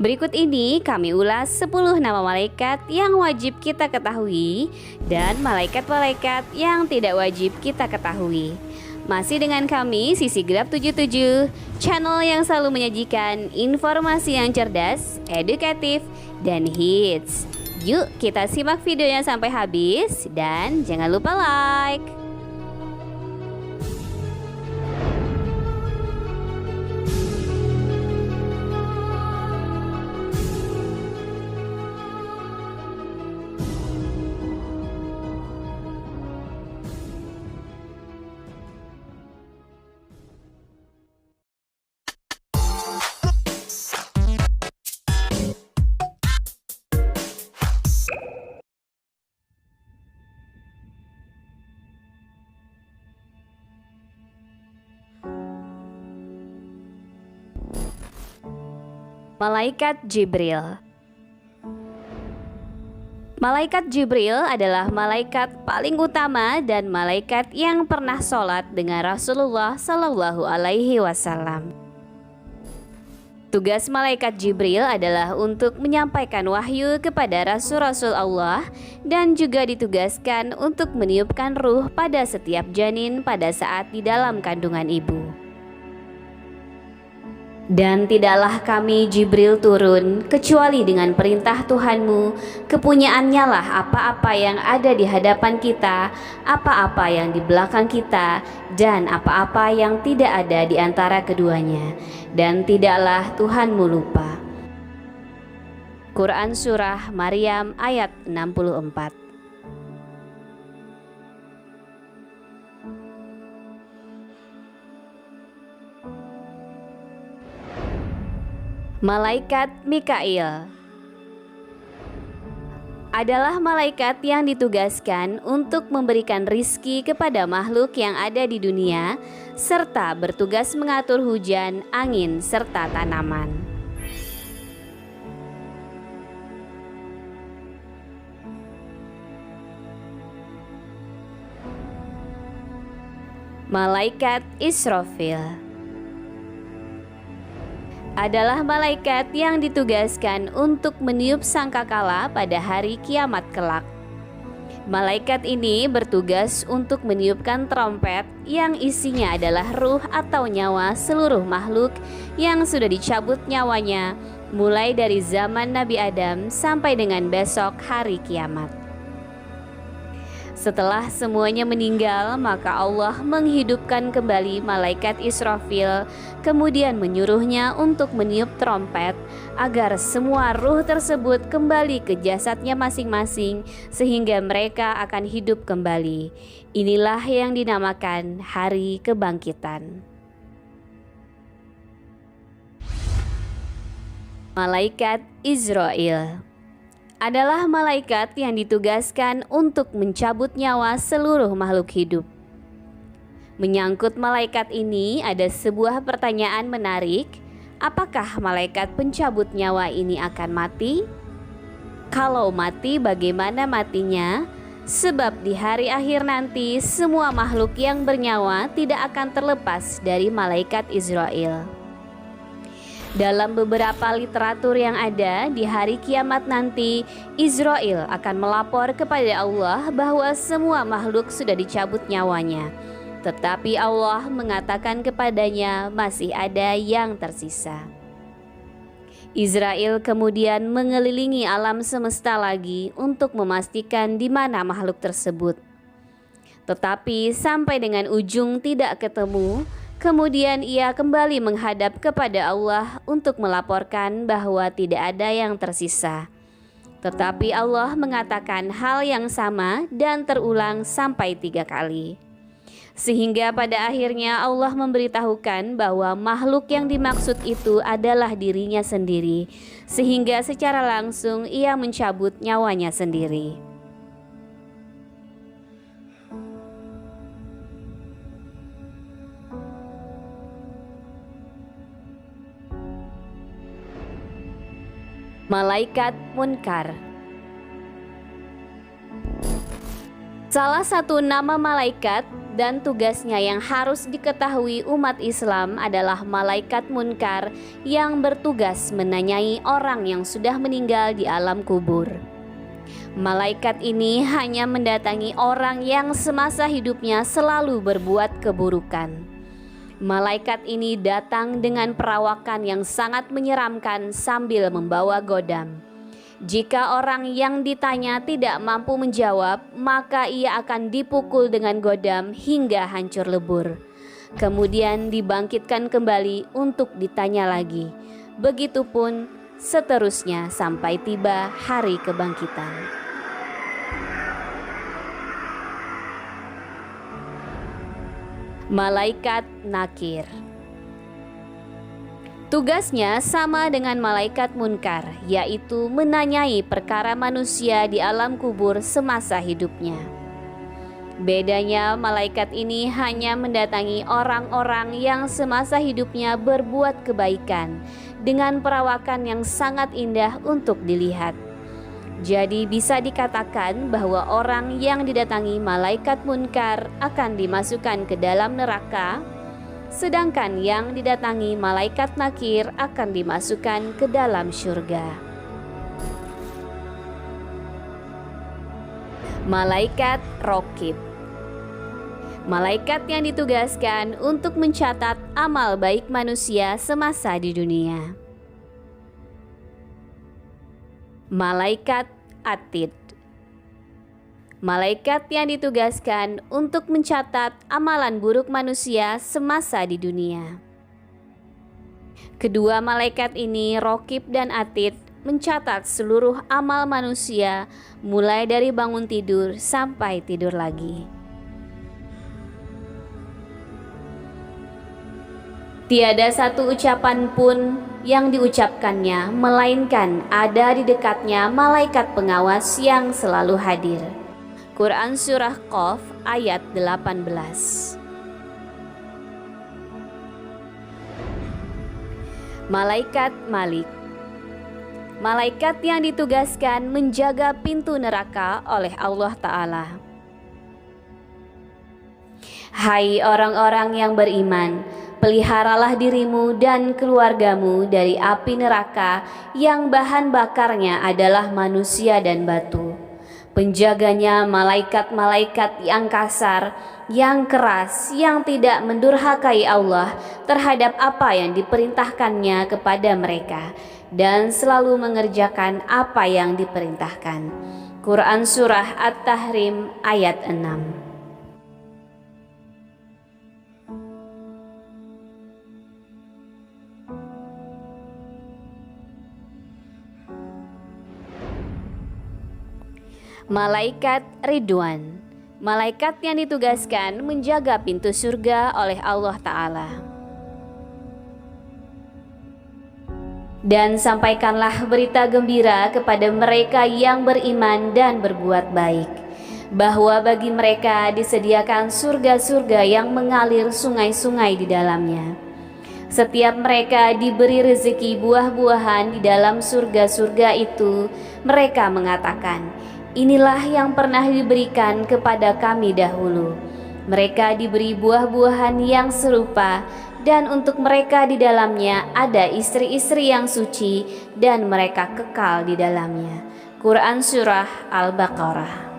Berikut ini kami ulas 10 nama malaikat yang wajib kita ketahui dan malaikat-malaikat yang tidak wajib kita ketahui. Masih dengan kami Sisi Gelap 77, channel yang selalu menyajikan informasi yang cerdas, edukatif, dan hits. Yuk kita simak videonya sampai habis dan jangan lupa like. Malaikat Jibril. Malaikat Jibril adalah malaikat paling utama dan malaikat yang pernah sholat dengan Rasulullah Shallallahu Alaihi Wasallam. Tugas malaikat Jibril adalah untuk menyampaikan wahyu kepada rasul-rasul Allah dan juga ditugaskan untuk meniupkan ruh pada setiap janin pada saat di dalam kandungan ibu. Dan tidaklah kami Jibril turun kecuali dengan perintah Tuhanmu, kepunyaannya lah apa-apa yang ada di hadapan kita, apa-apa yang di belakang kita, dan apa-apa yang tidak ada di antara keduanya. Dan tidaklah Tuhanmu lupa. Quran Surah Maryam ayat 64. Malaikat Mikail adalah malaikat yang ditugaskan untuk memberikan rizki kepada makhluk yang ada di dunia, serta bertugas mengatur hujan, angin, serta tanaman. Malaikat Israfil adalah malaikat yang ditugaskan untuk meniup sangkakala pada hari kiamat kelak. Malaikat ini bertugas untuk meniupkan trompet yang isinya adalah ruh atau nyawa seluruh makhluk yang sudah dicabut nyawanya mulai dari zaman Nabi Adam sampai dengan besok hari kiamat. Setelah semuanya meninggal, maka Allah menghidupkan kembali malaikat Israfil, kemudian menyuruhnya untuk meniup trompet agar semua ruh tersebut kembali ke jasadnya masing-masing sehingga mereka akan hidup kembali. Inilah yang dinamakan hari kebangkitan. Malaikat Israil adalah malaikat yang ditugaskan untuk mencabut nyawa seluruh makhluk hidup. Menyangkut malaikat ini ada sebuah pertanyaan menarik. Apakah malaikat pencabut nyawa ini akan mati? Kalau mati, bagaimana matinya? Sebab di hari akhir nanti semua makhluk yang bernyawa tidak akan terlepas dari malaikat Israil. Dalam beberapa literatur yang ada, di hari kiamat nanti, Israil akan melapor kepada Allah bahwa semua makhluk sudah dicabut nyawanya. Tetapi Allah mengatakan kepadanya masih ada yang tersisa. Israil kemudian mengelilingi alam semesta lagi untuk memastikan di mana makhluk tersebut. Tetapi sampai dengan ujung tidak ketemu. Kemudian ia kembali menghadap kepada Allah untuk melaporkan bahwa tidak ada yang tersisa. Tetapi Allah mengatakan hal yang sama dan terulang sampai 3 kali. Sehingga pada akhirnya Allah memberitahukan bahwa makhluk yang dimaksud itu adalah dirinya sendiri. Sehingga secara langsung ia mencabut nyawanya sendiri. Malaikat Munkar Salah satu nama malaikat dan tugasnya yang harus diketahui umat Islam adalah malaikat munkar yang bertugas menanyai orang yang sudah meninggal di alam kubur. Malaikat ini hanya mendatangi orang yang semasa hidupnya selalu berbuat keburukan. Malaikat ini datang dengan perawakan yang sangat menyeramkan sambil membawa godam. Jika orang yang ditanya tidak mampu menjawab, maka ia akan dipukul dengan godam hingga hancur lebur. Kemudian dibangkitkan kembali untuk ditanya lagi. Begitupun seterusnya sampai tiba hari kebangkitan. Malaikat Nakir. Tugasnya sama dengan malaikat munkar, yaitu menanyai perkara manusia di alam kubur semasa hidupnya. Bedanya malaikat ini hanya mendatangi orang-orang yang semasa hidupnya berbuat kebaikan dengan perawakan yang sangat indah untuk dilihat. Jadi bisa dikatakan bahwa orang yang didatangi malaikat munkar akan dimasukkan ke dalam neraka, sedangkan yang didatangi malaikat nakir akan dimasukkan ke dalam surga. Malaikat Raqib. Malaikat yang ditugaskan untuk mencatat amal baik manusia semasa di dunia. Malaikat Atid. Malaikat yang ditugaskan untuk mencatat amalan buruk manusia semasa di dunia. Kedua malaikat ini, Raqib dan Atid, mencatat seluruh amal manusia mulai dari bangun tidur sampai tidur lagi. Tiada satu ucapan pun yang diucapkannya melainkan ada di dekatnya malaikat pengawas yang selalu hadir. Quran Surah Qaf ayat 18. Malaikat Malik. Malaikat yang ditugaskan menjaga pintu neraka oleh Allah Ta'ala. Hai orang-orang yang beriman, peliharalah dirimu dan keluargamu dari api neraka yang bahan bakarnya adalah manusia dan batu. Penjaganya malaikat-malaikat yang kasar, yang keras, yang tidak mendurhakai Allah terhadap apa yang diperintahkannya kepada mereka, dan selalu mengerjakan apa yang diperintahkan. Quran Surah At-Tahrim ayat 6. Malaikat Ridwan. Malaikat yang ditugaskan menjaga pintu surga oleh Allah Ta'ala. Dan sampaikanlah berita gembira kepada mereka yang beriman dan berbuat baik, bahwa bagi mereka disediakan surga-surga yang mengalir sungai-sungai di dalamnya. Setiap mereka diberi rezeki buah-buahan di dalam surga-surga itu, mereka mengatakan, inilah yang pernah diberikan kepada kami dahulu. Mereka diberi buah-buahan yang serupa, dan untuk mereka di dalamnya ada istri-istri yang suci, dan mereka kekal di dalamnya. Quran Surah Al-Baqarah.